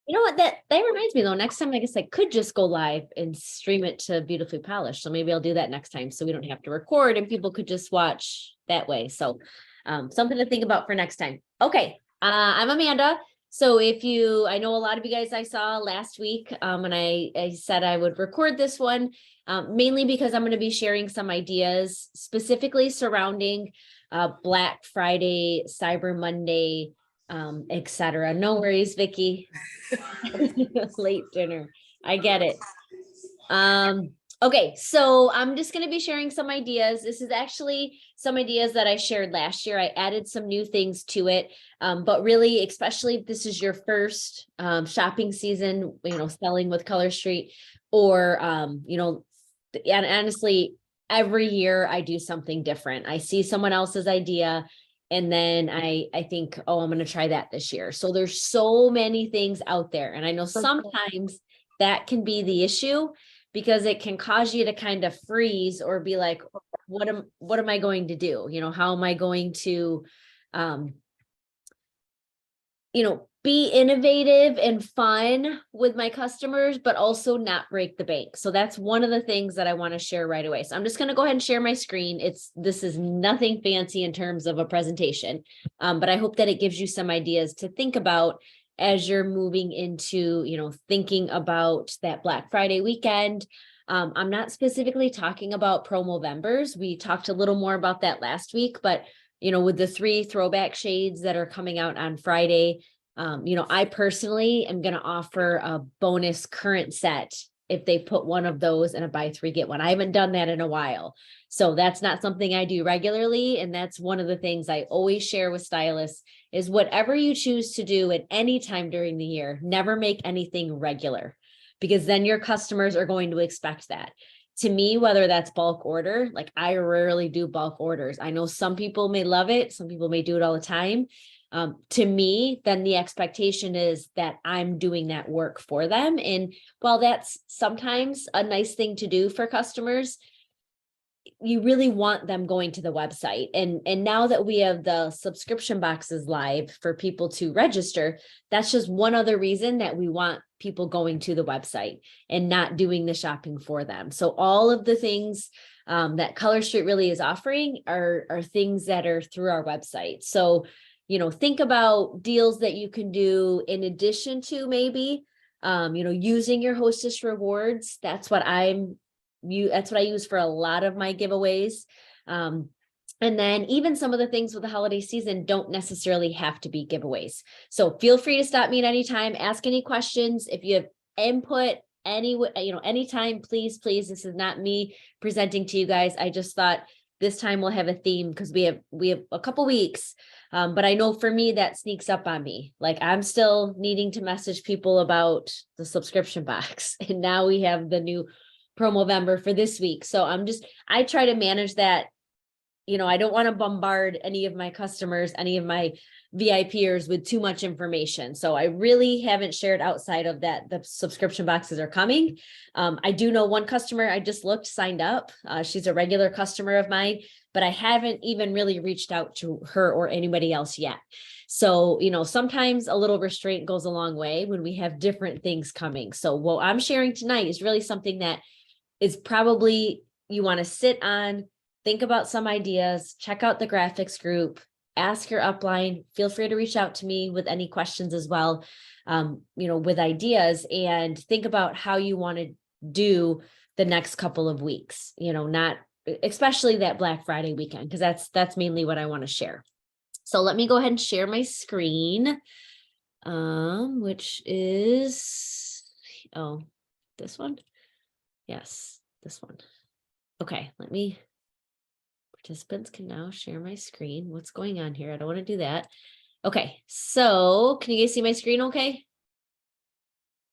You know what? That reminds me though, next time I guess I could just go live and stream it to Beautifully Polished. So maybe I'll do that next time so we don't have to record and people could just watch that way. So something to think about for next time. Okay. I'm Amanda. So I know a lot of you guys I saw last week, and I said I would record this one, mainly because I'm going to be sharing some ideas specifically surrounding Black Friday, Cyber Monday, etc. No worries, Vicky. Late dinner. I get it. Okay, so I'm just going to be sharing some ideas. This is actually some ideas that I shared last year. I added some new things to it. But really, especially if this is your first shopping season, selling with Color Street, or and honestly, every year I do something different. I see someone else's idea and then I think, oh, I'm going to try that this year. So there's so many things out there. And I know sometimes that can be the issue because it can cause you to kind of freeze or be like, what am I going to do? How am I going to, be innovative and fun with my customers, but also not break the bank. So that's one of the things that I want to share right away. So I'm just going to go ahead and share my screen. This is nothing fancy in terms of a presentation, but I hope that it gives you some ideas to think about as you're moving into, thinking about that Black Friday weekend. I'm not specifically talking about Promovembers. We talked a little more about that last week, but with the 3 throwback shades that are coming out on Friday, I personally am going to offer a bonus current set if they put one of those in a buy 3 get 1. I haven't done that in a while. So that's not something I do regularly. And that's one of the things I always share with stylists is whatever you choose to do at any time during the year, never make anything regular, because then your customers are going to expect that. To me, whether that's bulk order, like I rarely do bulk orders. I know some people may love it. Some people may do it all the time. To me, then the expectation is that I'm doing that work for them. And while that's sometimes a nice thing to do for customers, you really want them going to the website. And now that we have the subscription boxes live for people to register, that's just one other reason that we want people going to the website and not doing the shopping for them. So all of the things that Color Street really is offering are things that are through our website. So think about deals that you can do in addition to maybe, using your Hostess rewards. That's what I use for a lot of my giveaways. And then even some of the things with the holiday season don't necessarily have to be giveaways. So feel free to stop me at any time, ask any questions. If you have input anytime, please, this is not me presenting to you guys. I just thought this time we'll have a theme because we have a couple weeks. But I know for me that sneaks up on me. Like I'm still needing to message people about the subscription box. And now we have the new Promovember for this week. So I try to manage that. I don't want to bombard any of my customers, any of my VIPers with too much information. So I really haven't shared outside of that. The subscription boxes are coming. I do know one customer I just looked signed up. She's a regular customer of mine, but I haven't even really reached out to her or anybody else yet. So, sometimes a little restraint goes a long way when we have different things coming. So what I'm sharing tonight is really something that is probably you want to sit on, think about some ideas, check out the graphics group, ask your upline, feel free to reach out to me with any questions as well, with ideas, and think about how you want to do the next couple of weeks, not especially that Black Friday weekend, because that's mainly what I want to share. So let me go ahead and share my screen, which is, this one. Yes, this one. Okay, participants can now share my screen. What's going on here? I don't want to do that. Okay, so can you guys see my screen okay?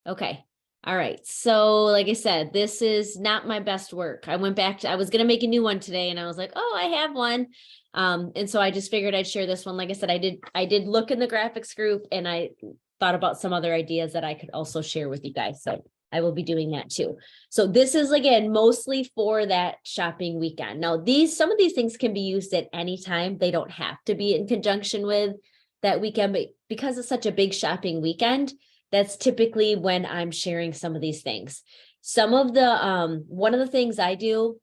Okay, all right. So like I said, this is not my best work. I was going to make a new one today and I was like, oh, I have one. And so I just figured I'd share this one. Like I said, I did look in the graphics group and I thought about some other ideas that I could also share with you guys. So I will be doing that too. So this is, again, mostly for that shopping weekend. Now, some of these things can be used at any time. They don't have to be in conjunction with that weekend, but because it's such a big shopping weekend, That's typically when I'm sharing some of these things. Some of the, one of the things I do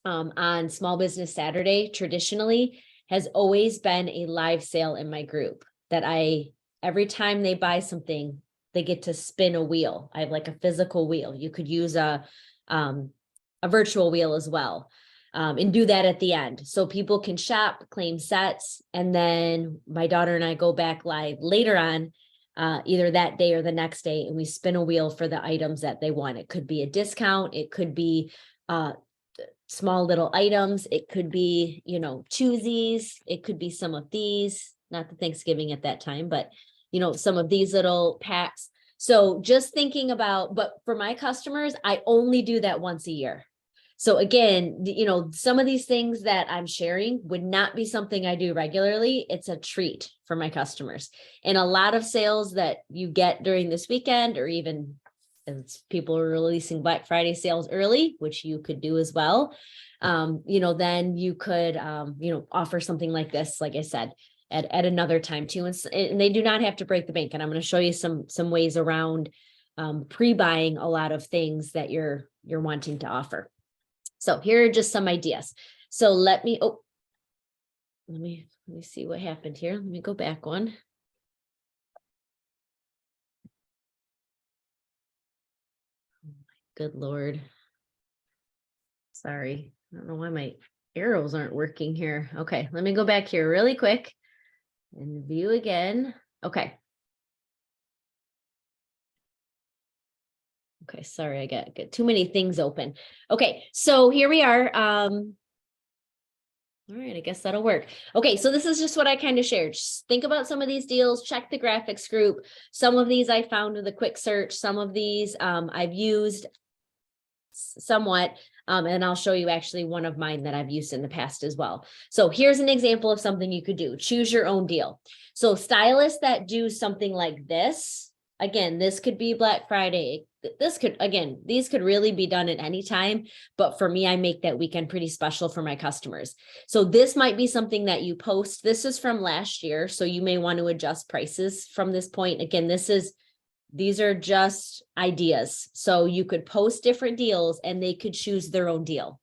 on Small Business Saturday traditionally has always been a live sale in my group that every time they buy something, they get to spin a wheel. I have like a physical wheel. You could use a virtual wheel as well. And do that at the end. So people can shop, claim sets, and then my daughter and I go back live later on, either that day or the next day, and we spin a wheel for the items that they want. It could be a discount. It could be small little items. It could be, choosies. It could be some of these, not the Thanksgiving at that time, but, some of these little packs. So just thinking about, but for my customers, I only do that once a year. So again, some of these things that I'm sharing would not be something I do regularly. It's a treat for my customers. And a lot of sales that you get during this weekend, or even as people are releasing Black Friday sales early, which you could do as well, then you could, offer something like this, like I said, at another time too. And they do not have to break the bank. And I'm going to show you some ways around pre-buying a lot of things that you're wanting to offer. So here are just some ideas. So let me see what happened here. Let me go back one. Oh my good Lord. Sorry. I don't know why my arrows aren't working here. Okay, let me go back here really quick and view again. Okay. Okay, sorry, I got too many things open. Okay, so here we are. All right, I guess that'll work. Okay, so this is just what I kind of shared. Just think about some of these deals, check the graphics group. Some of these I found with a quick search. Some of these I've used somewhat, and I'll show you actually one of mine that I've used in the past as well. So here's an example of something you could do. Choose your own deal. So stylists that do something like this, again, this could be Black Friday. These could really be done at any time, but for me, I make that weekend pretty special for my customers. So this might be something that you post. This is from last year, so you may want to adjust prices from this point. Again, these are just ideas. So you could post different deals and they could choose their own deal.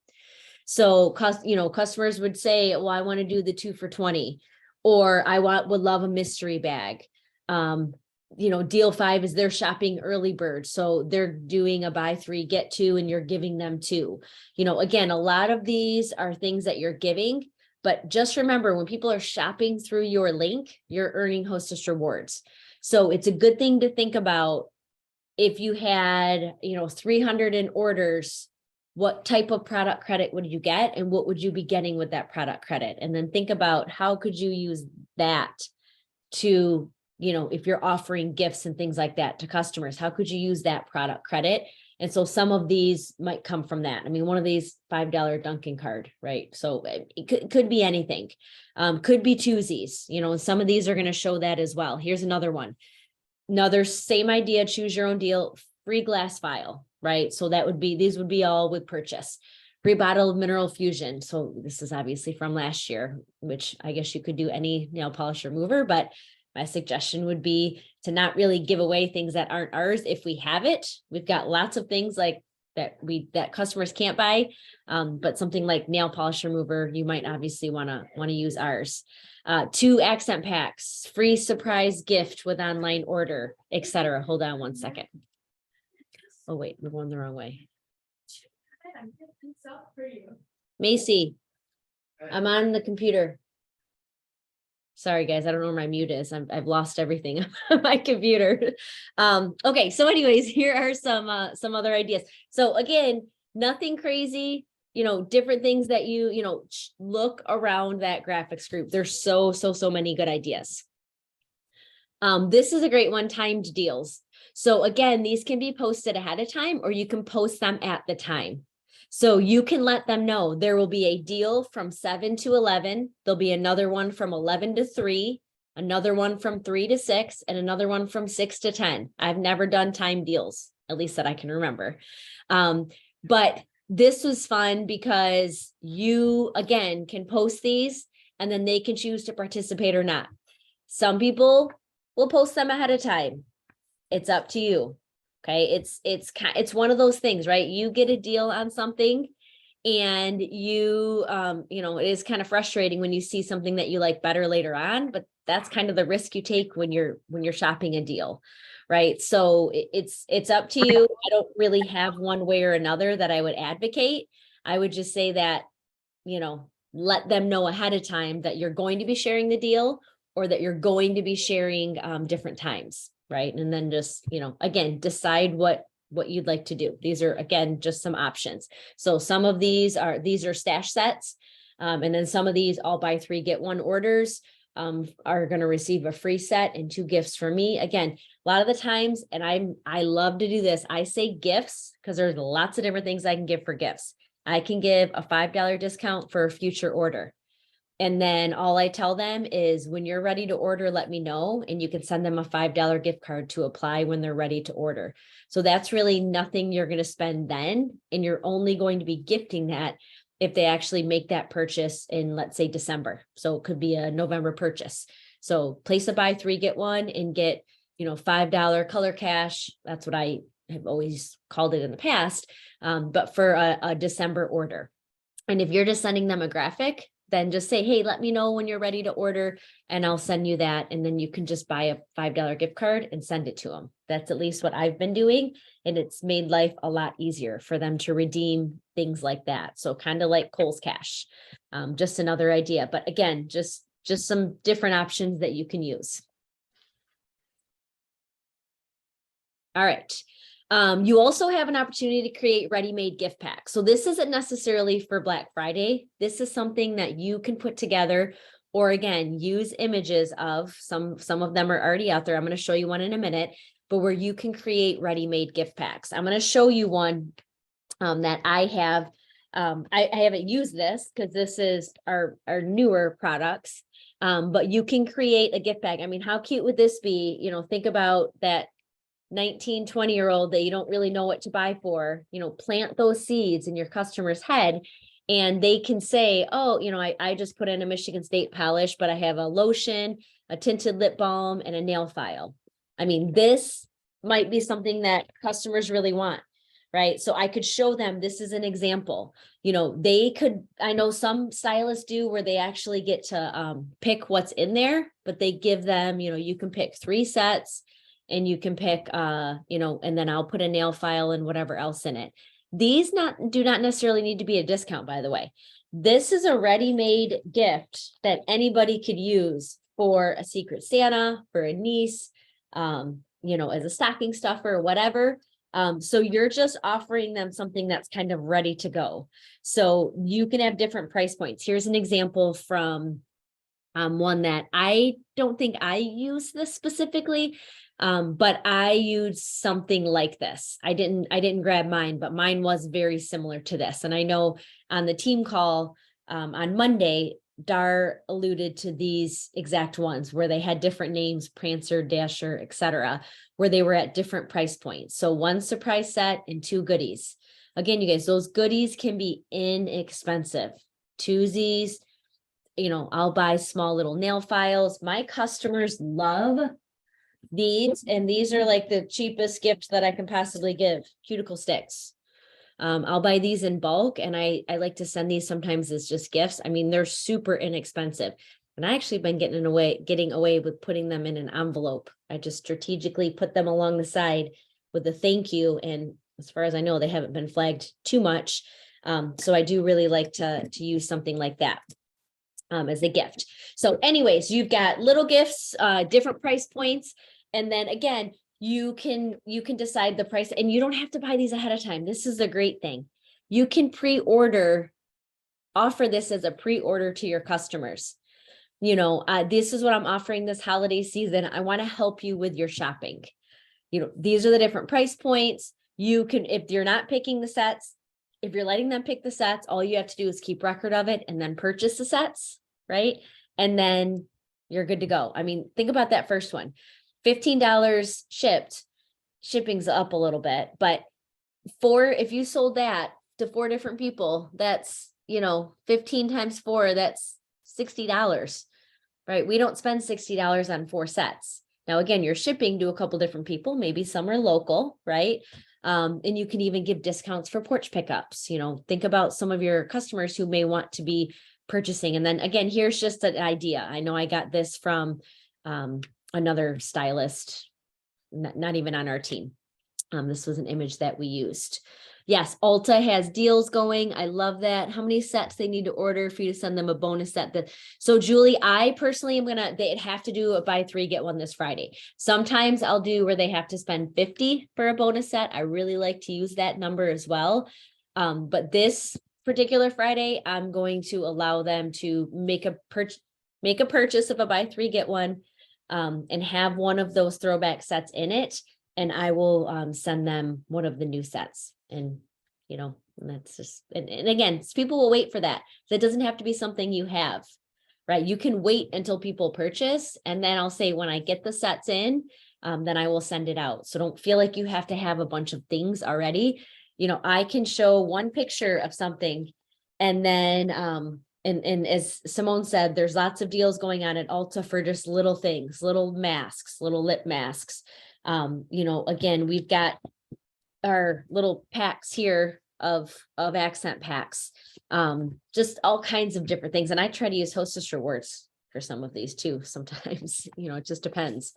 So, customers would say, well, I want to do the 2 for $20, or would love a mystery bag. Deal 5 is their shopping early bird. So they're doing a buy 3, get 2, and you're giving them 2. Again, a lot of these are things that you're giving, but just remember, when people are shopping through your link, you're earning Hostess rewards. So it's a good thing to think about. If you had, 300 in orders, what type of product credit would you get? And what would you be getting with that product credit? And then think about how could you use that to, if you're offering gifts and things like that to customers, how could you use that product credit? And so some of these might come from that. I mean, one of these $5 Dunkin' card, right? So it could be anything. Could be twosies, and some of these are going to show that as well. Here's another one. Another same idea, choose your own deal, free glass vial, right? So these would be all with purchase. Free bottle of Mineral Fusion. So this is obviously from last year, which I guess you could do any nail polish remover, but my suggestion would be to not really give away things that aren't ours. If we have it, we've got lots of things like that customers can't buy, but something like nail polish remover, you might obviously want to use ours. 2 accent packs, free surprise gift with online order, etc. Hold on one second. Oh wait, we're going the wrong way. Macy, I'm on the computer. Sorry, guys, I don't know where my mute is. I've lost everything on my computer. Okay, so anyways, here are some other ideas. So again, nothing crazy, different things that look around that graphics group. There's so many good ideas. This is a great one, timed deals. So again, these can be posted ahead of time, or you can post them at the time. So you can let them know there will be a deal from 7 to 11. There'll be another one from 11 to 3, another one from 3 to 6, and another one from 6 to 10. I've never done time deals, at least that I can remember. But this was fun because you, again, can post these and then they can choose to participate or not. Some people will post them ahead of time. it's up to you. Okay. It's one of those things, right? You get a deal on something and it is kind of frustrating when you see something that you like better later on, but that's kind of the risk you take when you're shopping a deal. Right. So it's up to you. I don't really have one way or another that I would advocate. I would just say that, let them know ahead of time that you're going to be sharing the deal or that you're going to be sharing different times. Right. And then just, again, decide what you'd like to do. These are, again, just some options. So some of these are stash sets. And then some of these all buy 3, get 1 orders are going to receive a free set and 2 gifts from me. Again, a lot of the times, and I love to do this. I say gifts because there's lots of different things I can give for gifts. I can give a $5 discount for a future order. And then all I tell them is when you're ready to order, let me know. And you can send them a $5 gift card to apply when they're ready to order. So that's really nothing you're going to spend then. And you're only going to be gifting that if they actually make that purchase in, let's say, December. So it could be a November purchase. So place a buy 3, get 1 and get, $5 color cash. That's what I have always called it in the past. But for a December order. And if you're just sending them a graphic, then just say, hey, let me know when you're ready to order and I'll send you that. And then you can just buy a $5 gift card and send it to them. That's at least what I've been doing. And it's made life a lot easier for them to redeem things like that. So kind of like Kohl's Cash, just another idea. But again, just some different options that you can use. All right. You also have an opportunity to create ready-made gift packs. So this isn't necessarily for Black Friday. This is something that you can put together, or again, use images of some of them are already out there. I'm going to show you one in a minute, but where you can create ready-made gift packs. I'm going to show you one that I have. I haven't used this because this is our newer products, but you can create a gift bag. I mean, how cute would this be? Think about that 19, 20-year-old that you don't really know what to buy for, plant those seeds in your customer's head and they can say, oh, I just put in a Michigan State polish, but I have a lotion, a tinted lip balm, and a nail file. I mean, this might be something that customers really want, right? So I could show them, this is an example. I know some stylists do where they actually get to pick what's in there, but they give them, you can pick 3 sets. And you can pick, and then I'll put a nail file and whatever else in it. These do not necessarily need to be a discount, by the way. This is a ready-made gift that anybody could use for a Secret Santa, for a niece, as a stocking stuffer or whatever. So you're just offering them something that's kind of ready to go. So you can have different price points. Here's an example from one that I don't think I use this specifically. But I used something like this. I didn't grab mine, but mine was very similar to this. And I know on the team call on Monday, Dar alluded to these exact ones where they had different names, Prancer, Dasher, etc., where they were at different price points. So 1 surprise set and 2 goodies. Again, you guys, those goodies can be inexpensive. Twosies, I'll buy small little nail files. My customers love these, and these are like the cheapest gifts that I can possibly give. Cuticle sticks. I'll buy these in bulk, and I like to send these sometimes as just gifts. I mean, they're super inexpensive, and I actually been getting away with putting them in an envelope. I just strategically put them along the side with a thank you, and as far as I know, they haven't been flagged too much. So I do really like to use something like that as a gift. So anyways, you've got little gifts, different price points. And then again, you can decide the price, and you don't have to buy these ahead of time. This is a great thing. You can offer this as a pre-order to your customers. This is what I'm offering this holiday season. I want to help you with your shopping. These are the different price points. You can, if you're not picking the sets, if you're letting them pick the sets, all you have to do is keep record of it and then purchase the sets, right? And then you're good to go. I mean, think about that first one. $15 shipped. Shipping's up a little bit, but if you sold that to 4 different people, that's, 15 times 4, that's $60, right? We don't spend $60 on 4 sets. Now, again, you're shipping to a couple different people, maybe some are local, right? And you can even give discounts for porch pickups. Think about some of your customers who may want to be purchasing. And then again, here's just an idea. I know I got this from another stylist, not even on our team. This was an image that we used. Yes, Ulta has deals going. I love that. How many sets they need to order for you to send them a bonus set? So Julie, I personally they'd have to do a buy 3, get 1 this Friday. Sometimes I'll do where they have to spend 50 for a bonus set. I really like to use that number as well. But this particular Friday, I'm going to allow them to make a purchase of a buy 3, get 1, and have one of those throwback sets in it. And I will send them one of the new sets. And, that's just, and again, people will wait for that. That doesn't have to be something you have, right? You can wait until people purchase. And then I'll say, when I get the sets in, then I will send it out. So don't feel like you have to have a bunch of things already. I can show one picture of something, and then, and as Simone said, there's lots of deals going on at Ulta for just little things, little masks, little lip masks. Again, we've got our little packs here of accent packs, just all kinds of different things. And I try to use Hostess Rewards for some of these too. Sometimes, it just depends.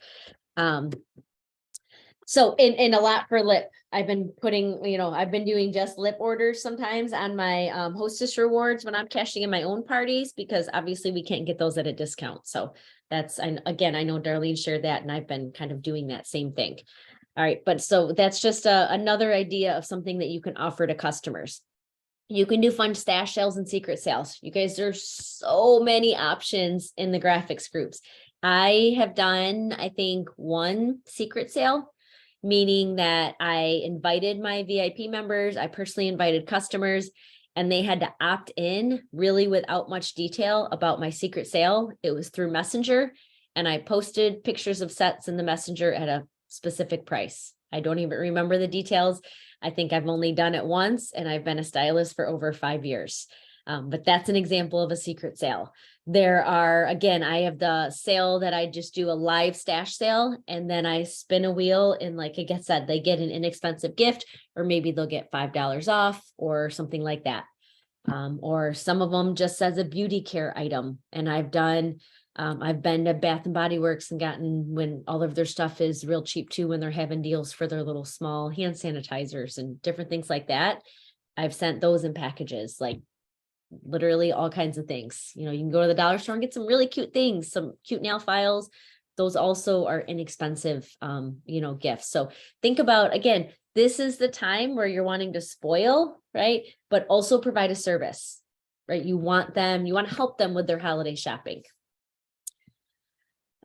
So in a lot for lip, I've been doing just lip orders sometimes on my Hostess Rewards when I'm cashing in my own parties, because obviously we can't get those at a discount. So I know Darlene shared that, and I've been kind of doing that same thing. All right, but so that's just another idea of something that you can offer to customers. You can do fun stash sales and secret sales. You guys, there's so many options in the graphics groups. I have done, I think, one secret sale, meaning that I invited my VIP members. I personally invited customers, and they had to opt in really without much detail about my secret sale. It was through Messenger, and I posted pictures of sets in the Messenger at a specific price. I don't even remember the details. I think I've only done it once, and I've been a stylist for over 5 years. But that's an example of a secret sale. There are, again, I have the sale that I just do a live stash sale, and then I spin a wheel, and like I said, they get an inexpensive gift, or maybe they'll get $5 off or something like that. Or some of them just as a beauty care item. And I've been to Bath and Body Works and gotten, when all of their stuff is real cheap too, when they're having deals for their little small hand sanitizers and different things like that. I've sent those in packages, like literally all kinds of things. You can go to the dollar store and get some really cute things, some cute nail files. Those also are inexpensive, gifts. So think about, again, this is the time where you're wanting to spoil, right? But also provide a service, right? You want to help them with their holiday shopping.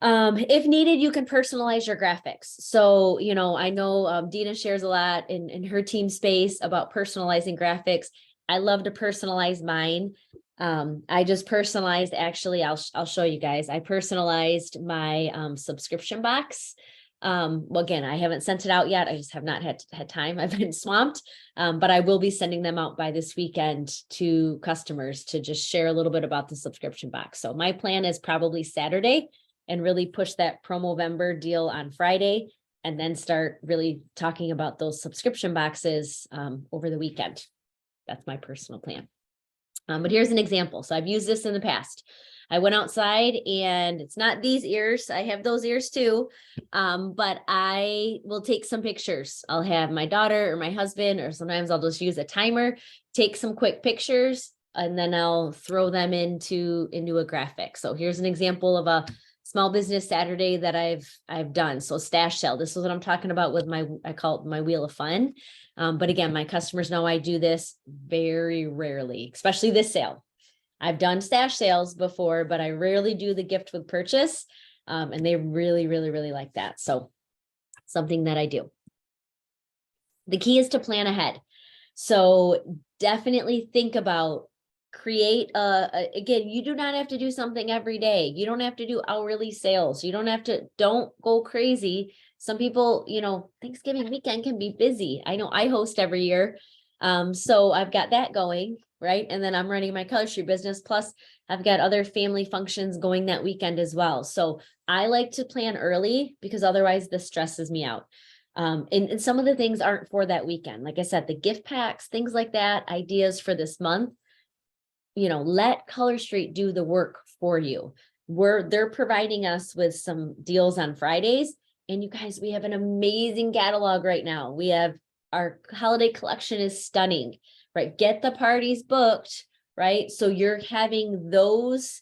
If needed, you can personalize your graphics. So, I know Dina shares a lot in her team space about personalizing graphics. I love to personalize mine. I just personalized, actually, I'll show you guys. I personalized my subscription box. Well, again, I haven't sent it out yet. I just have not had time. I've been swamped, but I will be sending them out by this weekend to customers to just share a little bit about the subscription box. So my plan is probably Saturday, and really push that Promovember deal on Friday, and then start really talking about those subscription boxes over the weekend. That's my personal plan. But here's an example. So I've used this in the past. I went outside, and it's not these ears. I have those ears too. But I will take some pictures. I'll have my daughter or my husband, or sometimes I'll just use a timer, take some quick pictures, and then I'll throw them into a graphic. So here's an example of a Small Business Saturday that I've done. So stash sale. This is what I'm talking about with I call it my wheel of fun. But again, my customers know I do this very rarely, especially this sale. I've done stash sales before, but I rarely do the gift with purchase. And they really, really, really like that. So something that I do. The key is to plan ahead. So definitely think about, create again, you do not have to do something every day. You don't have to do hourly sales. You don't go crazy. Some people, Thanksgiving weekend can be busy. I know I host every year. So I've got that going, right? And then I'm running my Color Street business. Plus I've got other family functions going that weekend as well. So I like to plan early because otherwise this stresses me out. And some of the things aren't for that weekend. Like I said, the gift packs, things like that, ideas for this month, let Color Street do the work for you. They're providing us with some deals on Fridays. And you guys, we have an amazing catalog right now. We have our holiday collection is stunning, right? Get the parties booked, right? So you're having those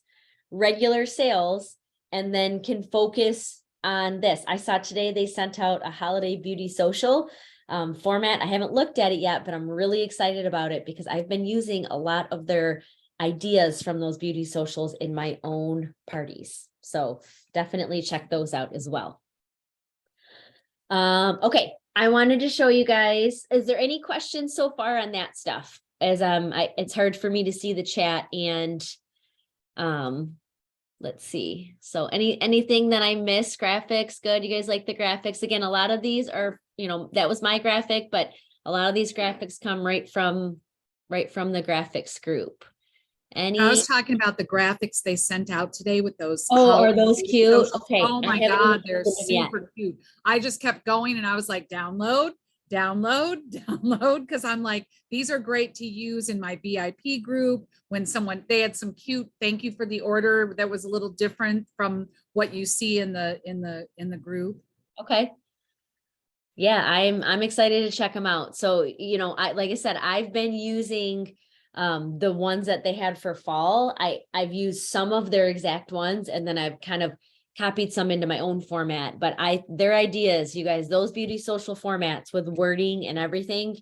regular sales and then can focus on this. I saw today they sent out a holiday beauty social format. I haven't looked at it yet, but I'm really excited about it because I've been using a lot of their ideas from those beauty socials in my own parties. So definitely check those out as well. Okay, I wanted to show you guys, is there any questions so far on that stuff? As it's hard for me to see the chat and let's see. So anything that I missed, graphics, good. You guys like the graphics? Again, a lot of these are, that was my graphic, but a lot of these graphics come right from the graphics group. I was talking about the graphics they sent out today with those. Oh, are those cute? Socials. Okay. Oh my God, they're super cute. I just kept going and I was like, download, because I'm like, these are great to use in my VIP group. When they had some cute thank you for the order that was a little different from what you see in the group. Okay. Yeah, I'm excited to check them out. So, like I said, I've been using the ones that they had for fall. I've used some of their exact ones and then I've kind of copied some into my own format, but their ideas, you guys, those beauty social formats with wording and everything.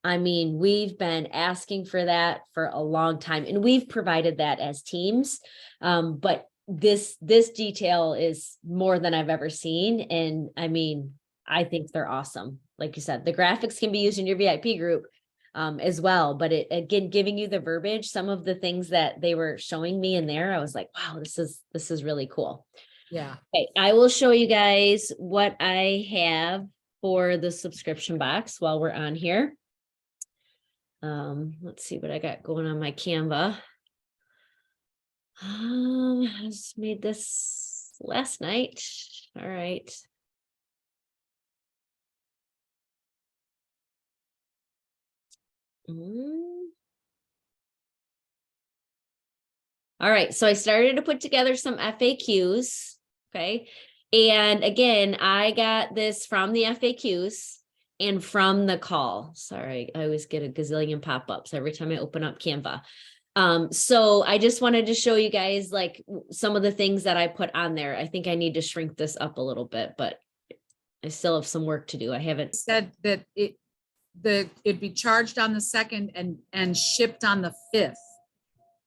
I mean, we've been asking for that for a long time and we've provided that as teams. But this detail is more than I've ever seen. And I mean, I think they're awesome. Like you said, the graphics can be used in your VIP group as well. But again, giving you the verbiage, some of the things that they were showing me in there, I was like, wow, this is really cool. Yeah. Okay, I will show you guys what I have for the subscription box while we're on here. Let's see what I got going on my Canva. I just made this last night. All right. All right, so I started to put together some FAQs, okay? And again, I got this from the FAQs and from the call. Sorry, I always get a gazillion pop-ups every time I open up Canva. So I just wanted to show you guys like some of the things that I put on there. I think I need to shrink this up a little bit, but I still have some work to do. I haven't said that it'd be charged on the 2nd and shipped on the 5th.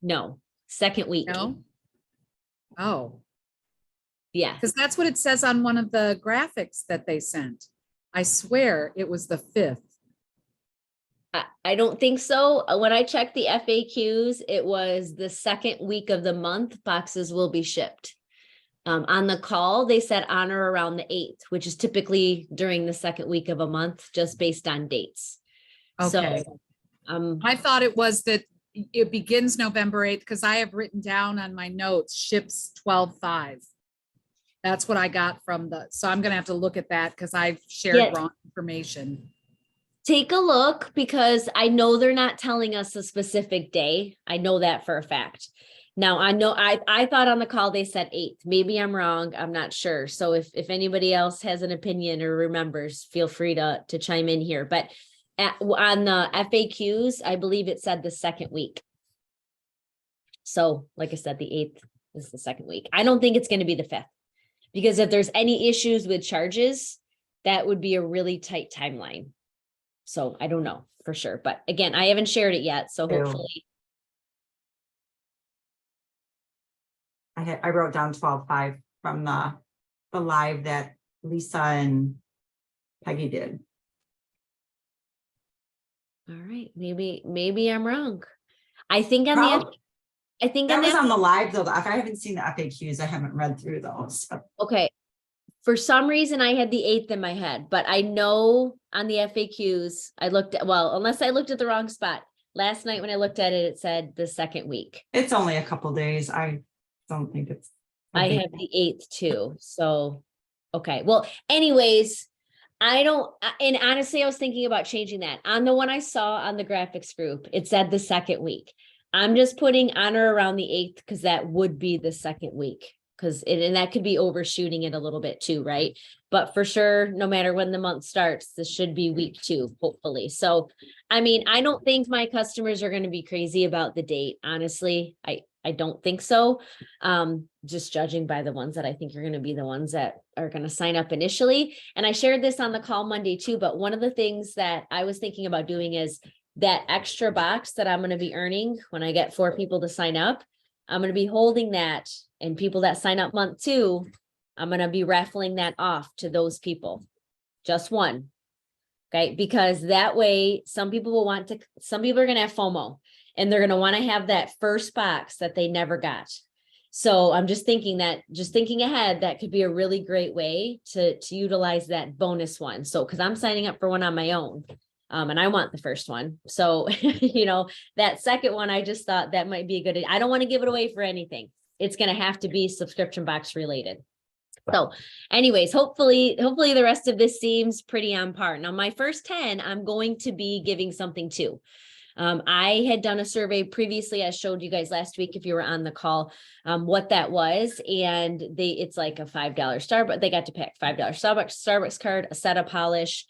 No, second week. No. Oh. Yeah. Because that's what it says on one of the graphics that they sent. I swear it was the 5th. I don't think so. When I checked the FAQs, it was the second week of the month, boxes will be shipped. On the call, they said on or around the 8th, which is typically during the second week of a month, just based on dates. Okay. So, I thought it was that it begins November 8th because I have written down on my notes, ships 12/5. That's what I got from so I'm going to have to look at that because I've shared wrong information. Take a look because I know they're not telling us a specific day. I know that for a fact. Now I know I thought on the call they said 8th. Maybe I'm wrong. I'm not sure. So if anybody else has an opinion or remembers, feel free to chime in here. But on the FAQs, I believe it said the second week. So like I said, the 8th is the second week. I don't think it's going to be the 5th because if there's any issues with charges, that would be a really tight timeline. So I don't know for sure, but again, I haven't shared it yet. So hopefully. I wrote down 12/5 from the live that Lisa and Peggy did. All right, maybe I'm wrong. I think on that was on the live though. If I haven't seen the FAQs, I haven't read through those. Okay. For some reason, I had the 8th in my head, but I know on the FAQs, I looked at, well, unless I looked at the wrong spot. Last night when I looked at it, it said the second week. It's only a couple days. I don't think it's I have the 8th too, so, okay, well, anyways, I don't, and honestly, I was thinking about changing that. On the one I saw on the graphics group, it said the second week. I'm just putting on or around the 8th because that would be the second week. Because and that could be overshooting it a little bit too, right? But for sure, no matter when the month starts, this should be week 2, hopefully. So, I mean, I don't think my customers are going to be crazy about the date. Honestly, I don't think so. Just judging by the ones that I think are going to be the ones that are going to sign up initially. And I shared this on the call Monday too, but one of the things that I was thinking about doing is that extra box that I'm going to be earning when I get 4 people to sign up. I'm going to be holding that, and people that sign up month 2, I'm going to be raffling that off to those people. Just one. Okay. Because that way some people will want to, some people are going to have FOMO and they're going to want to have that first box that they never got. So I'm just thinking ahead, that could be a really great way to utilize that bonus one. So, cause I'm signing up for one on my own. And I want the first one. So, that second one, I just thought that might be a good, I don't want to give it away for anything. It's going to have to be subscription box related. So anyways, hopefully the rest of this seems pretty on par. Now, my first 10, I'm going to be giving something to. I had done a survey previously. I showed you guys last week, if you were on the call, what that was. And it's like a $5 Starbucks. They got to pick $5 Starbucks card, a set of polish,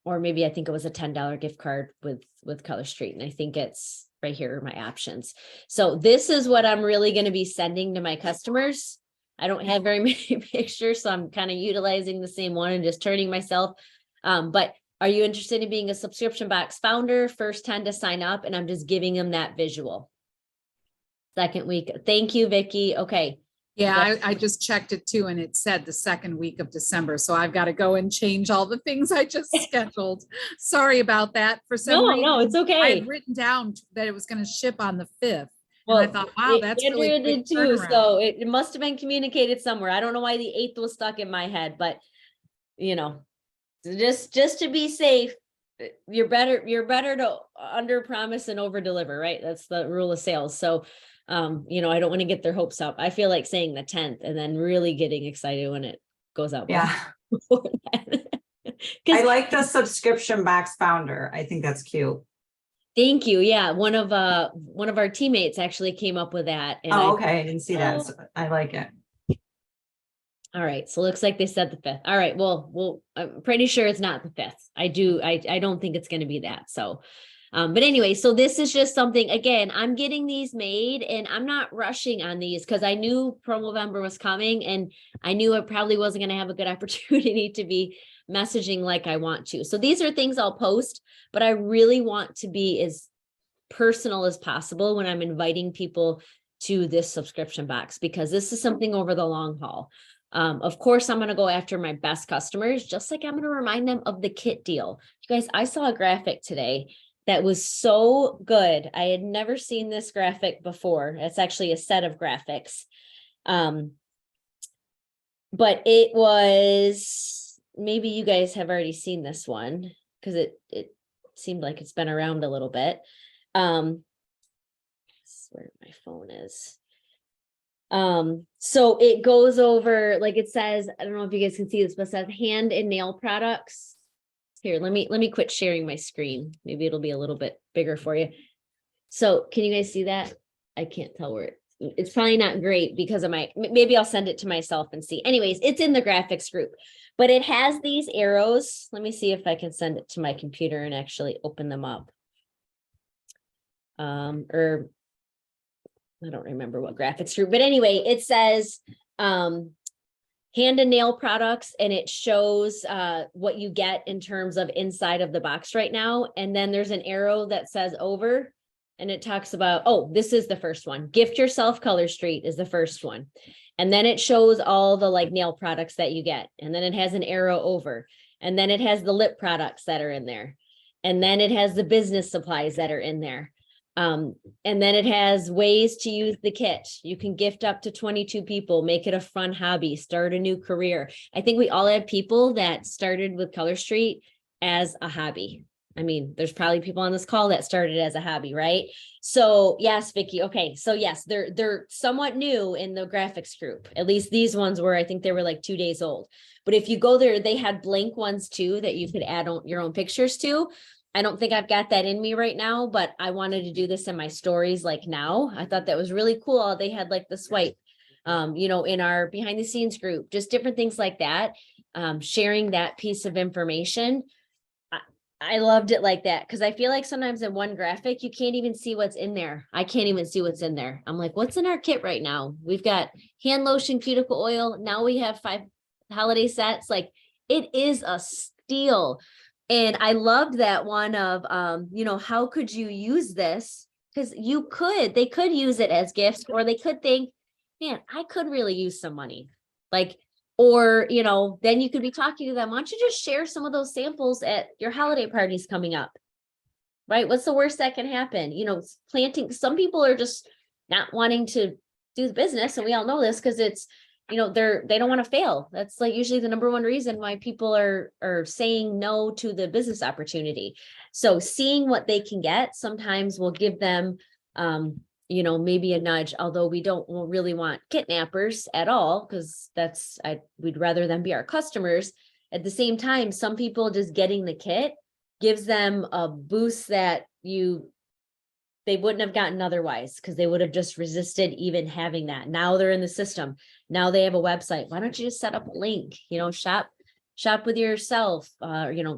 or maybe I think it was a $10 gift card with Color Street. And I think it's right here are my options. So this is what I'm really going to be sending to my customers. I don't have very many pictures, so I'm kind of utilizing the same one and just turning myself. But are you interested in being a subscription box founder? First 10 to sign up, and I'm just giving them that visual. Second week. Thank you, Vicky. Okay. Yeah, I just checked it too, and it said the second week of December. So I've got to go and change all the things I just scheduled. Sorry about that. For some reason, No, it's okay. I had written down that it was going to ship on the 5th. Well, and I thought, wow, that's really Andrea quick did too. turnaround. So it must have been communicated somewhere. I don't know why the 8th was stuck in my head, but just to be safe, you're better to under promise and over deliver, right? That's the rule of sales. So I don't want to get their hopes up. I feel like saying the 10th and then really getting excited when it goes out. Yeah. I like the subscription box founder. I think that's cute. Thank you. Yeah. One of our teammates actually came up with that. And okay. I didn't see that. So I like it. All right. So it looks like they said the 5th. All right. Well, I'm pretty sure it's not the 5th. I don't think it's going to be that. So, but anyway, so this is just something, again, I'm getting these made and I'm not rushing on these because I knew Promovember was coming and I knew I probably wasn't going to have a good opportunity to be messaging like I want to. So these are things I'll post, but I really want to be as personal as possible when I'm inviting people to this subscription box, because this is something over the long haul. Of course, I'm going to go after my best customers, just like I'm going to remind them of the kit deal. You guys, I saw a graphic today that was so good. I had never seen this graphic before. It's actually a set of graphics. But it was, maybe you guys have already seen this one because it seemed like it's been around a little bit. This is where my phone is. So it goes over, like it says, I don't know if you guys can see this, but it says hand and nail products. Here, let me quit sharing my screen. Maybe it'll be a little bit bigger for you. So can you guys see that? I can't tell where it's probably not great because of maybe I'll send it to myself and see. Anyways, it's in the graphics group, but it has these arrows. Let me see if I can send it to my computer and actually open them up. Or I don't remember what graphics group, but anyway, it says hand and nail products, and it shows what you get in terms of inside of the box right now. And then there's an arrow that says over, and it talks about, oh, this is the first one. Gift Yourself Color Street is the first one. And then it shows all the like nail products that you get. And then it has an arrow over, and then it has the lip products that are in there. And then it has the business supplies that are in there. And then it has ways to use the kit. You can gift up to 22 people, make it a fun hobby, start a new career. I think we all have people that started with Color Street as a hobby. I mean, there's probably people on this call that started as a hobby, right? So yes, Vicky. Okay. So yes, they're somewhat new in the graphics group. At least these ones were, I think they were like 2 days old. But if you go there, they had blank ones too that you could add on your own pictures to. I don't think I've got that in me right now, but I wanted to do this in my stories like now. I thought that was really cool. They had like the swipe, in our behind the scenes group, just different things like that. Sharing that piece of information. I loved it like that because I feel like sometimes in one graphic, you can't even see what's in there. I can't even see what's in there. I'm like, what's in our kit right now? We've got hand lotion, cuticle oil. Now we have 5 holiday sets. Like it is a steal. And I loved that one of, how could you use this? Because they could use it as gifts, or they could think, man, I could really use some money. Like, or, then you could be talking to them. Why don't you just share some of those samples at your holiday parties coming up? Right? What's the worst that can happen? Planting, some people are just not wanting to do the business. And we all know this because it's, they don't want to fail. That's like usually the number one reason why people are saying no to the business opportunity. So seeing what they can get sometimes will give them, maybe a nudge, although we don't really want kidnappers at all, because we'd rather them be our customers. At the same time, some people just getting the kit gives them a boost that they wouldn't have gotten otherwise, because they would have just resisted even having that. Now they're in the system. Now they have a website. Why don't you just set up a link, shop with yourself,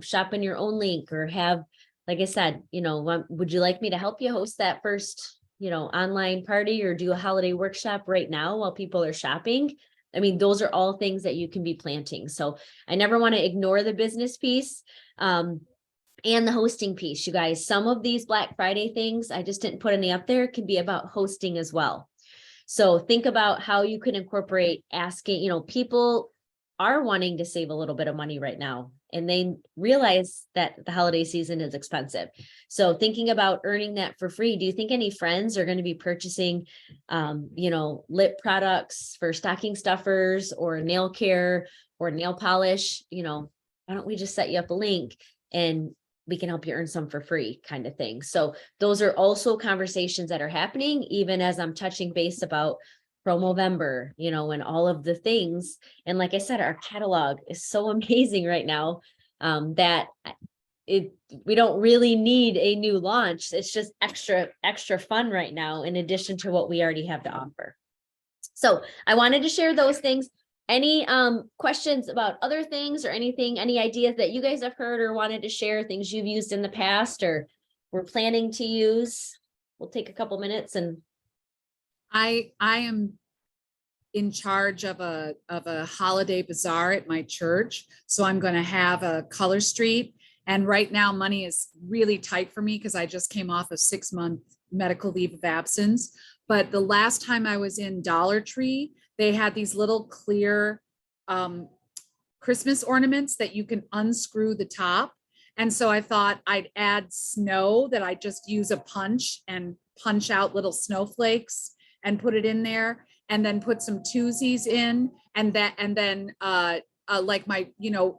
shop in your own link, or have, like I said, would you like me to help you host that first, online party, or do a holiday workshop right now while people are shopping? I mean, those are all things that you can be planting. So I never want to ignore the business piece. And the hosting piece, you guys, some of these Black Friday things, I just didn't put any up there, can be about hosting as well. So think about how you can incorporate asking, people are wanting to save a little bit of money right now, and they realize that the holiday season is expensive. So thinking about earning that for free, do you think any friends are going to be purchasing, lip products for stocking stuffers or nail care or nail polish? Why don't we just set you up a link and we can help you earn some for free, kind of thing. So those are also conversations that are happening, even as I'm touching base about Promovember, and all of the things. And like I said, our catalog is so amazing right now, that we don't really need a new launch. It's just extra fun right now, in addition to what we already have to offer. So I wanted to share those things. Any questions about other things or anything, any ideas that you guys have heard or wanted to share, things you've used in the past or were planning to use? We'll take a couple minutes. And I am in charge of a holiday bazaar at my church. So I'm going to have a color street. And right now money is really tight for me because I just came off a 6-month medical leave of absence. But the last time I was in Dollar Tree, they had these little clear Christmas ornaments that you can unscrew the top. And so I thought I'd add snow, that I just use a punch and punch out little snowflakes and put it in there, and then put some twosies in, and then like my,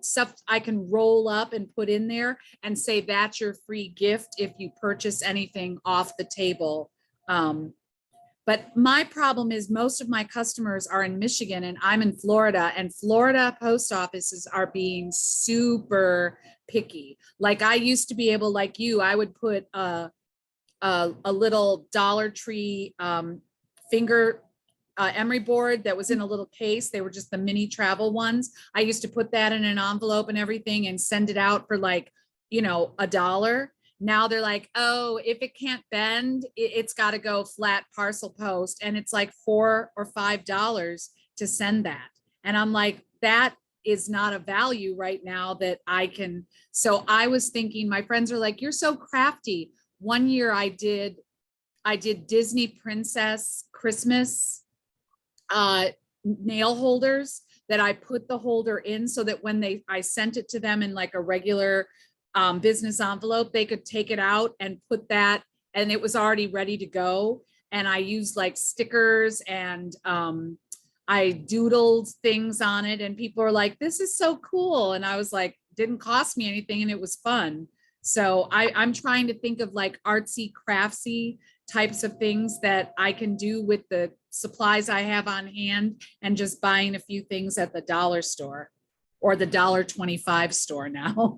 stuff I can roll up and put in there and say that's your free gift if you purchase anything off the table. But my problem is most of my customers are in Michigan and I'm in Florida, and Florida post offices are being super picky. Like I used to be able, like you, I would put a little Dollar Tree finger emery board that was in a little case. They were just the mini travel ones. I used to put that in an envelope and everything and send it out for like, $1. Now they're like, oh, if it can't bend, it's got to go flat parcel post. And it's like $4 or $5 to send that. And I'm like, that is not a value right now that I can. So I was thinking, my friends are like, you're so crafty. One year I did Disney Princess Christmas nail holders that I put the holder in so that when I sent it to them in like a regular business envelope, they could take it out and put that, and it was already ready to go. And I used like stickers and I doodled things on it, and people are like, this is so cool. And I was like, didn't cost me anything and it was fun. So I'm trying to think of like artsy, craftsy types of things that I can do with the supplies I have on hand and just buying a few things at the dollar store or the $1.25 store now.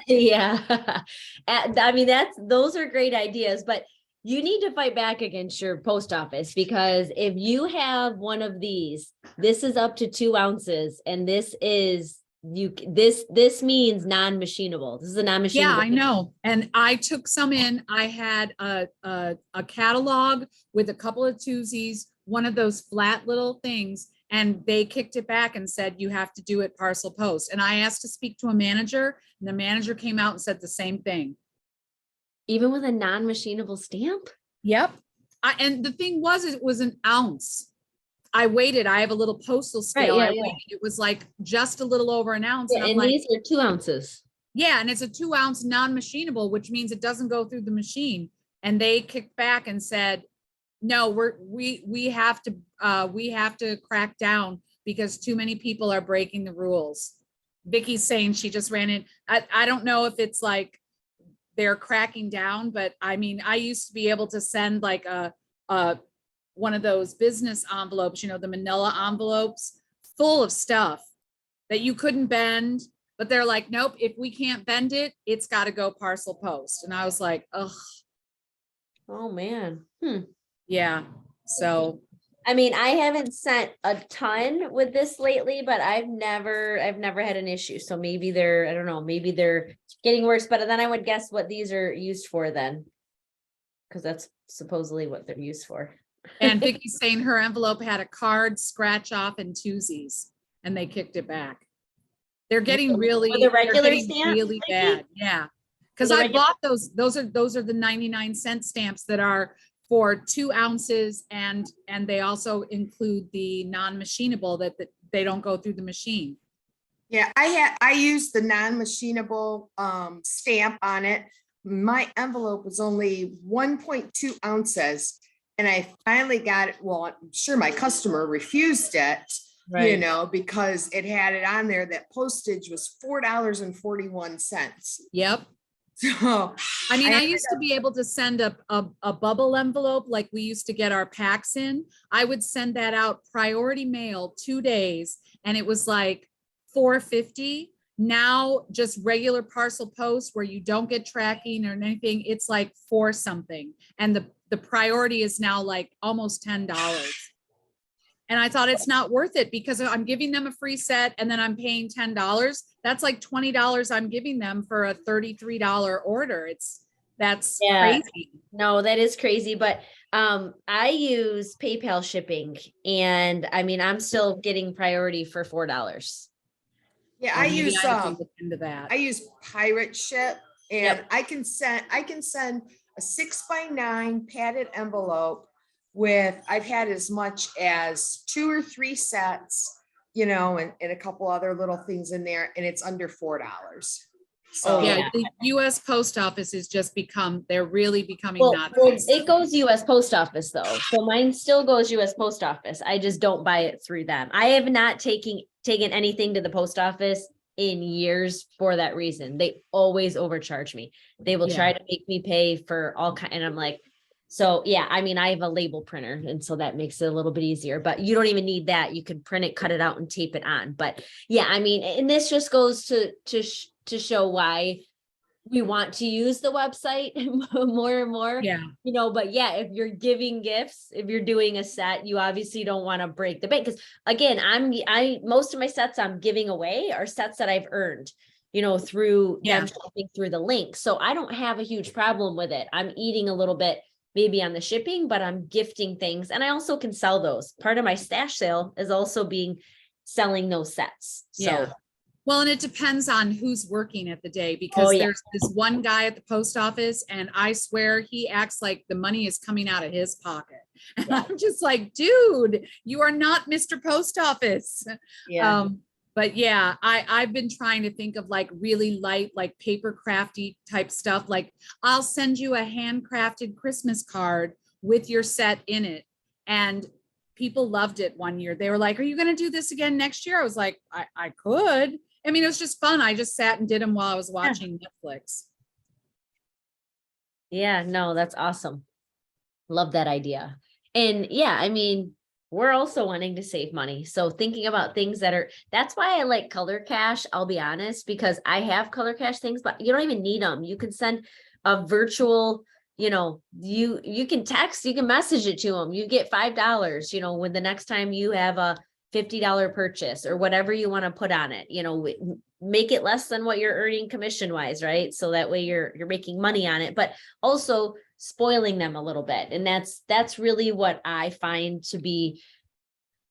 Yeah. I mean, those are great ideas, but you need to fight back against your post office, because if you have one of these, this is up to 2 ounces and this means non-machinable. This is a non-machinable. Yeah, I know. And I took some in. I had a catalog with a couple of twosies, one of those flat little things, and they kicked it back and said, you have to do it parcel post. And I asked to speak to a manager, and the manager came out and said the same thing. Even with a non-machinable stamp? Yep. And the thing was, it was an ounce. I waited. I have a little postal scale. yeah, I yeah. waited. It was like just a little over an ounce. Yeah, I'm and like, these are 2 ounces. yeah, and it's a 2 ounce non-machinable, which means it doesn't go through the machine. And they kicked back and said, no, we have to crack down because too many people are breaking the rules. Vicky's saying she just ran in. I don't know if it's like they're cracking down, but I mean, I used to be able to send like a one of those business envelopes, you know, the manila envelopes full of stuff that you couldn't bend, but they're like, nope, if we can't bend it, it's got to go parcel post. And I was like, ugh, Oh, man. yeah. So I mean, I haven't sent a ton with this lately, but I've never had an issue. So maybe I don't know, maybe they're getting worse, but then I would guess what these are used for then. Because that's supposedly what they're used for. and Vicky's saying her envelope had a card scratch off and twosies, and they kicked it back. They're getting really, For the regular they're getting stamp, really Vicky? bad. Yeah. Because the I regular- bought those are the 99-cent stamps that are for 2 ounces, and they also include the non-machinable that they don't go through the machine. Yeah, I used the non-machinable stamp on it. My envelope was only 1.2 ounces. And I finally got it. Well, I'm sure my customer refused it, you Right. know, because it had it on there that postage was $4.41. Yep. So I mean, I I used to be able to send a bubble envelope like we used to get our packs in. I would send that out priority mail 2 days, and it was like $4.50. Now just regular parcel post where you don't get tracking or anything, it's like $4 something. And the priority is now like almost $10. And I thought it's not worth it because I'm giving them a free set and then I'm paying $10. That's like $20 I'm giving them for a $33 order. That's Yeah. crazy. No, that is crazy, but I use PayPal shipping, and I mean, I'm still getting priority for $4. yeah, Well, I maybe use have to look into that. I use Pirate Ship, and Yep. I can send a 6x9 padded envelope with, I've had as much as 2 or 3 sets, you know, and a couple other little things in there, and it's under $4. So Oh, Yeah, the US Post Office is just they're really becoming Well, not. it goes US Post Office though. So mine still goes US Post Office. I just don't buy it through them. I have not taken anything to the post office in years for that reason. They always overcharge me. They will try Yeah. to make me pay for all kind, and I'm like, so yeah, I mean, I have a label printer, and so that makes it a little bit easier, but you don't even need that. You can print it, cut it out, and tape it on. But yeah, I mean, and this just goes to show why we want to use the website more and more, Yeah, you know. But yeah, if you're giving gifts, if you're doing a set, you obviously don't want to break the bank. Because again, most of my sets I'm giving away are sets that I've earned, you know, through Yeah. them shopping through the link. So I don't have a huge problem with it. I'm eating a little bit maybe on the shipping, but I'm gifting things, and I also can sell those. Part of my stash sale is also selling those sets. So Yeah. Well, and it depends on who's working at the day, Oh, because yeah. there's this one guy at the post office, and I swear he acts like the money is coming out of his pocket. And Yeah. I'm just like, dude, you are not Mr. Post Office. yeah. But yeah, I've been trying to think of like really light, like paper crafty type stuff. Like I'll send you a handcrafted Christmas card with your set in it. And people loved it one year. They were like, are you going to do this again next year? I was like, I could. I mean, it was just fun. I just sat and did them while I was watching Netflix. Yeah, no, that's awesome. Love that idea. And yeah, I mean, we're also wanting to save money. So thinking about things that are, that's why I like Color Cash, I'll be honest, because I have Color Cash things, but you don't even need them. You can send a virtual, you can text, you can message it to them. You get $5, when the next time you have a $50 purchase or whatever you want to put on it, make it less than what you're earning commission wise, right? So that way you're making money on it, but also spoiling them a little bit. And that's really what I find to be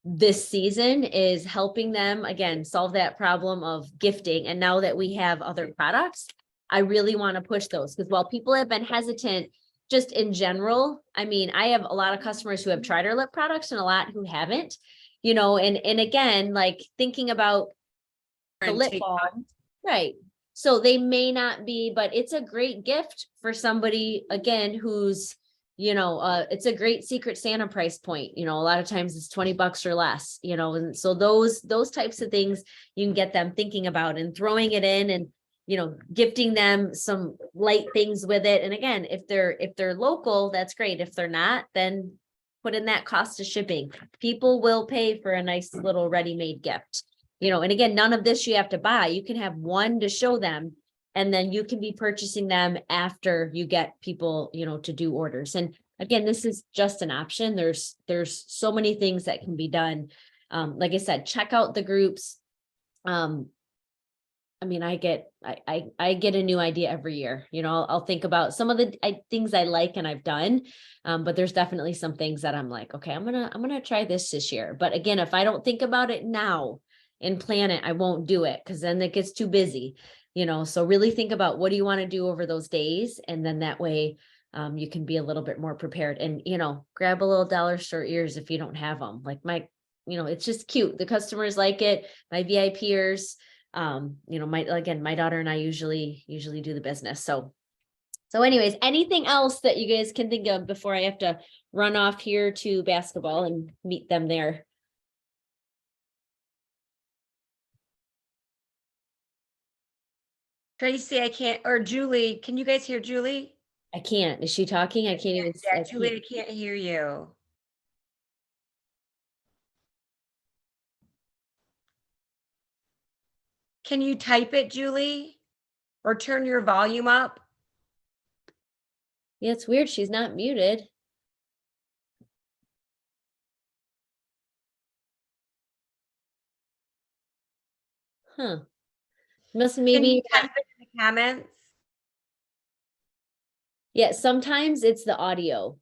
this season, is helping them again solve that problem of gifting. And now that we have other products, I really want to push those, because while people have been hesitant just in general, I mean, I have a lot of customers who have tried our lip products and a lot who haven't, and again, like thinking about the And lip take- balm, right? So they may not be, but it's a great gift for somebody, again, who's, it's a great Secret Santa price point. A lot of times it's $20 or less, and so those types of things you can get them thinking about and throwing it in and, gifting them some light things with it. And again, if they're local, that's great. If they're not, then put in that cost of shipping. People will pay for a nice little ready-made gift. And again, none of this you have to buy. You can have one to show them, and then you can be purchasing them after you get people, to do orders. And again, this is just an option. There's so many things that can be done. Like I said, check out the groups. I mean, I get a new idea every year. I'll think about some of the things I like and I've done. But there's definitely some things that I'm like, okay, I'm gonna try this year. But again, if I don't think about it now and plan it, I won't do it, because then it gets too busy, so really think about what do you want to do over those days. And then that way you can be a little bit more prepared, and, grab a little dollar store ears if you don't have them. Like it's just cute. The customers like it. My VIPers, my daughter and I usually do the business. So anyways, anything else that you guys can think of before I have to run off here to basketball and meet them there? Tracy, I can't, or Julie, can you guys hear Julie? I can't. Is she talking? I can't even. Yeah, Julie, I can't hear you. Can you type it, Julie? Or turn your volume up? Yeah, it's weird. She's not muted. Huh. Must Can maybe. you type it in the comments? Yeah, sometimes it's the audio.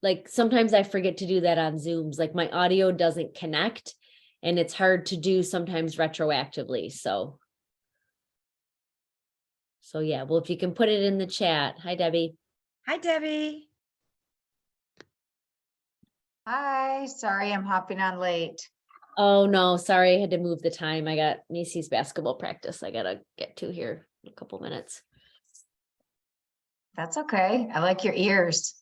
Like sometimes I forget to do that on Zooms. Like my audio doesn't connect, and it's hard to do sometimes retroactively. So yeah, well, if you can put it in the chat. Hi, Debbie. Hi, Debbie. Hi, sorry, I'm hopping on late. Oh, no, sorry. I had to move the time. I got Macy's basketball practice I gotta get to here in a couple minutes. That's okay. I like your ears.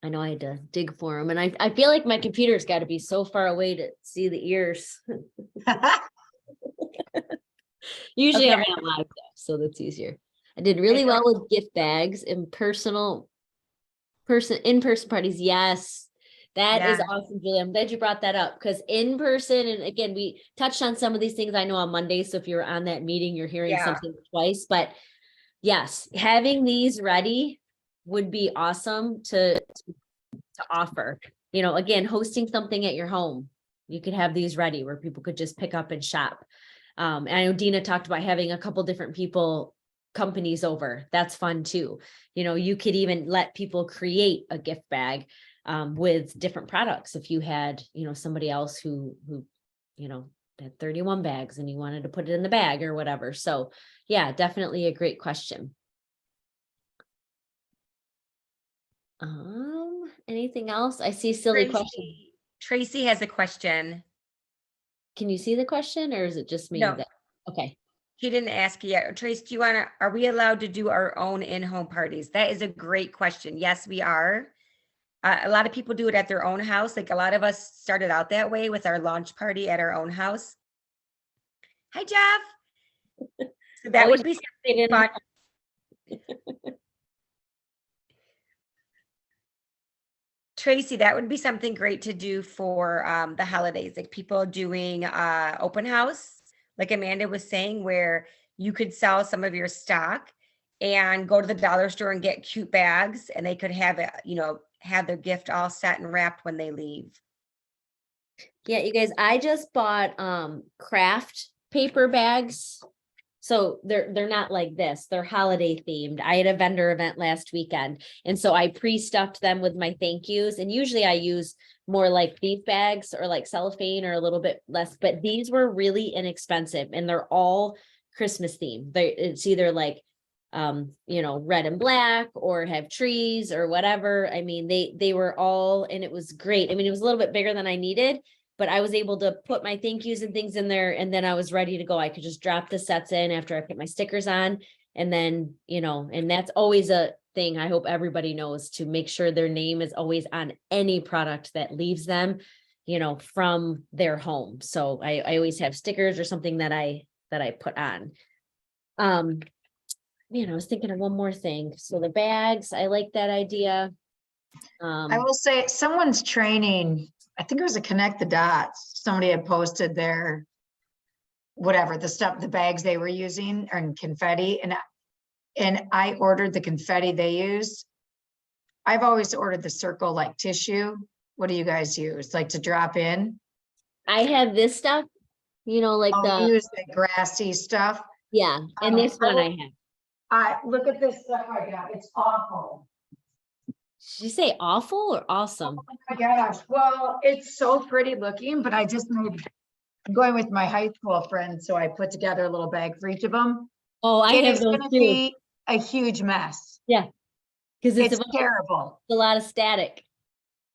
I know I had to dig for them, and I feel like my computer's got to be so far away to see the ears. Usually Okay. I'm on live though, so that's easier. I did really well with gift bags and in-person parties. Yes, that is Yeah. awesome, Julie. I'm glad you brought that up, because in person, and again, we touched on some of these things I know on Monday. So if you're on that meeting, you're hearing Yeah. something twice, but yes, having these ready would be awesome to offer. Again, hosting something at your home, you could have these ready where people could just pick up and shop. And I know Dina talked about having a couple different companies over. That's fun too. You could even let people create a gift bag with different products. If you had, somebody else who had 31 bags and you wanted to put it in the bag or whatever. So yeah, definitely a great question. Anything else? I see silly question. Tracy has a question. Can you see the question, or is it just me? No. Okay. She didn't ask yet. Trace, do you want to, are we allowed to do our own in-home parties? That is a great question. Yes, we are. A lot of people do it at their own house. Like a lot of us started out that way with our launch party at our own house. Hi, Jeff. So that would be something fun. Tracy, that would be something great to do for the holidays, like people doing open house, like Amanda was saying, where you could sell some of your stock and go to the dollar store and get cute bags, and they could have it, have their gift all set and wrapped when they leave. Yeah, you guys, I just bought craft paper bags. So they're not like this, they're holiday themed. I had a vendor event last weekend, and so I pre-stuffed them with my thank yous. And usually I use more like these bags or like cellophane or a little bit less, but these were really inexpensive and they're all Christmas themed. It's either like red and black or have trees or whatever. I mean, they were all, and it was great. I mean, it was a little bit bigger than I needed, but I was able to put my thank yous and things in there, and then I was ready to go. I could just drop the sets in after I put my stickers on, and then, and that's always a thing I hope everybody knows, to make sure their name is always on any product that leaves them, from their home. So I always have stickers or something that I put on. I was thinking of one more thing. So the bags, I like that idea. I will say someone's training, I think it was a Connect the Dots. Somebody had posted their, whatever, the bags they were using and confetti. And I ordered the confetti they use. I've always ordered the circle like tissue. What do you guys use? Like to drop in? I have this stuff, like Oh, you use the grassy stuff. yeah. And this one I have. Look at this stuff I got. It's awful. Did you say awful or awesome? Oh my gosh. Well, it's so pretty looking, but I'm going with my high school friends. So I put together a little bag for each of them. Oh, I It have is those gonna too. be a huge mess. Yeah. Because it's It's terrible. a lot of static.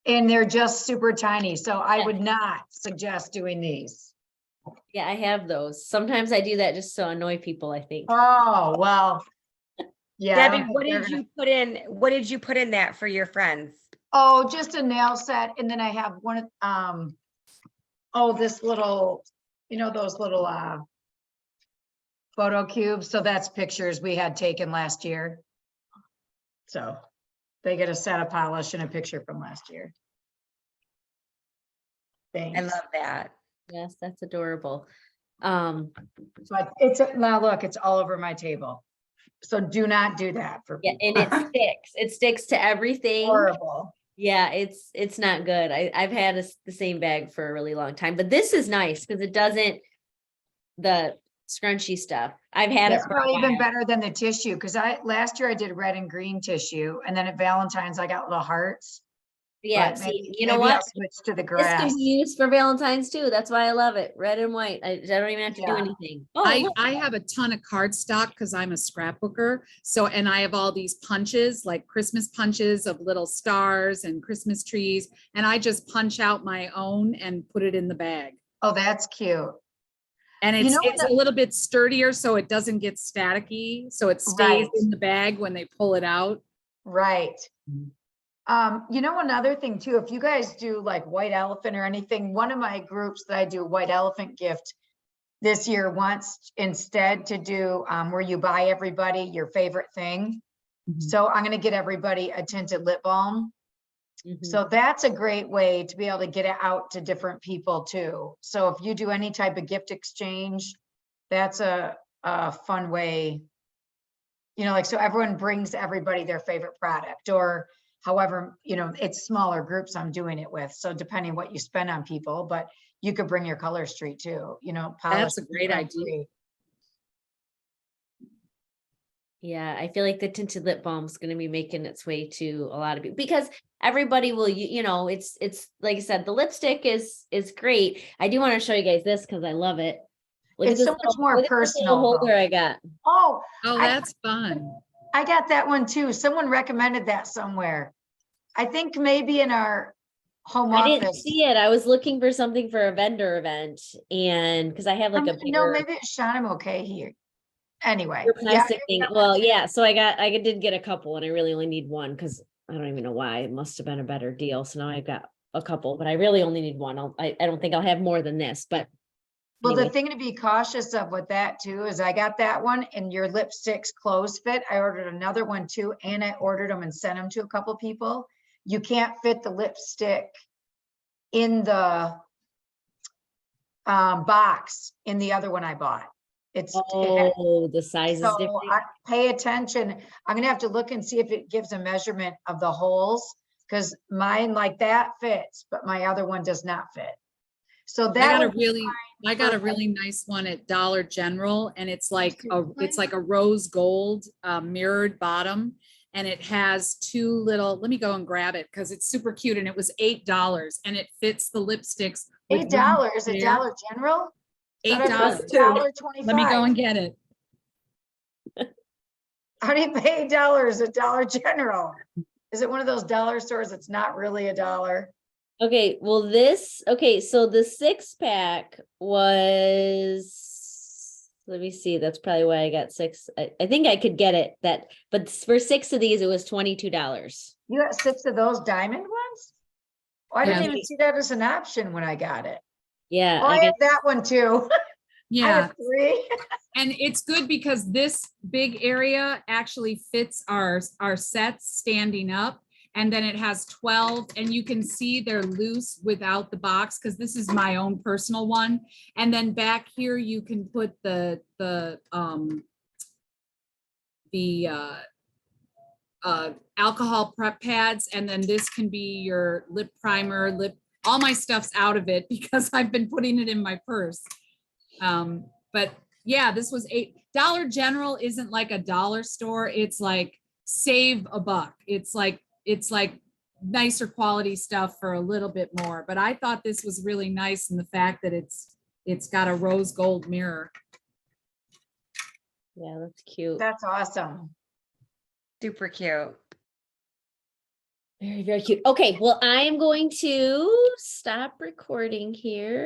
And they're just super tiny. So I would not suggest doing these. Yeah, I have those. Sometimes I do that just to annoy people, I think. Oh, well. Yeah. I Debbie, don't what think they're did gonna- you put in? What did you put in that for your friends? Oh, just a nail set. And then I have one, this little, those little, photo cubes. So that's pictures we had taken last year. So they get a set of polish and a picture from last year. I Thanks. love that. Yes, that's adorable. But now look, it's all over my table. So do not do that for Yeah, people. and it sticks. It sticks to everything. Horrible. Yeah, it's not good. I've had the same bag for a really long time, but this is nice because it doesn't, the scrunchy stuff. I've had That's it for a probably even while. better than the tissue, because last year I did red and green tissue, and then at Valentine's I got little hearts. Yeah, but see, maybe- you know maybe I'll what? switch to the This grass. can be used for Valentine's too. That's why I love it. Red and white. I don't even have to do Yeah. anything. Oh, I, look. I have a ton of cardstock because I'm a scrapbooker. So, and I have all these punches, like Christmas punches of little stars and Christmas trees. And I just punch out my own and put it in the bag. Oh, that's cute. And You know it's what a little bit sturdier, so it doesn't get staticky. So it stays Right. in the bag when they pull it out. Right. Another thing too, if you guys do like white elephant or anything, one of my groups that I do white elephant gift this year wants instead to do where you buy everybody your favorite thing. Mhm. So I'm gonna get everybody a tinted lip balm. Mhm. So that's a great way to be able to get it out to different people too. So if you do any type of gift exchange, that's a fun way. So everyone brings everybody their favorite product, or however, it's smaller groups I'm doing it with. So depending what you spend on people, but you could bring your color street too, That's a polish great print idea. free. Yeah, I feel like the tinted lip balm is going to be making its way to a lot of people because everybody will, it's like I said, the lipstick is great. I do want to show you guys this because I love it. Look at It's this so much little- more look at this little personal, holder though. I got. Oh, Oh, I- that's fun. I got that one too. Someone recommended that somewhere. I think maybe in our home I didn't office. see it. I was looking for something for a vendor event and because I have like a No, bigger maybe it's Sean. I'm okay here. Anyway. bigger yeah, plastic thing. Well, yeah, so I did get a couple and I really only need one because I don't even know why. It must have been a better deal. So now I've got a couple, but I really only need one. I don't think I'll have more than this, but Well, the anyway. thing to be cautious of with that too is I got that one and your lipsticks clothes fit. I ordered another one too, and I ordered them and sent them to a couple people. you can't fit the lipstick in the box in the other one I bought. It had- Oh, the size is so different. pay attention. I'm gonna have to look and see if it gives a measurement of the holes, because mine like that fits, but my other one does not fit. So I that got a would be really, I got a for- really nice one at Dollar General, and it's like it's fine. like a rose gold mirrored bottom. And it has two little, let me go and grab it because it's super cute, and it was $8 and it fits the lipsticks. with one $8 at pair. Dollar General? $8. $1.25. Let me go and get it. How do you pay dollars at Dollar General? Is it one of those dollar stores that's not really a dollar? Okay, well, so the 6-pack was, let me see, that's probably why I got 6. I think I could get it but for 6 of these, it was $22. You got 6 of those diamond ones? Oh, I didn't Yeah. even see that as an option when I got it. Yeah, Oh, I I have that one too. I Yeah. have 3. And it's good because this big area actually fits our sets standing up. And then it has 12, and you can see they're loose without the box, because this is my own personal one. And then back here, you can put the alcohol prep pads, and then this can be your lip primer, all my stuff's out of it because I've been putting it in my purse. But yeah, this was Dollar General isn't like a dollar store. It's like save a buck. It's like nicer quality stuff for a little bit more. But I thought this was really nice in the fact that it's got a rose gold mirror. yeah, that's cute. That's awesome. Super cute. Very, very cute. Okay, well, I am going to stop recording here.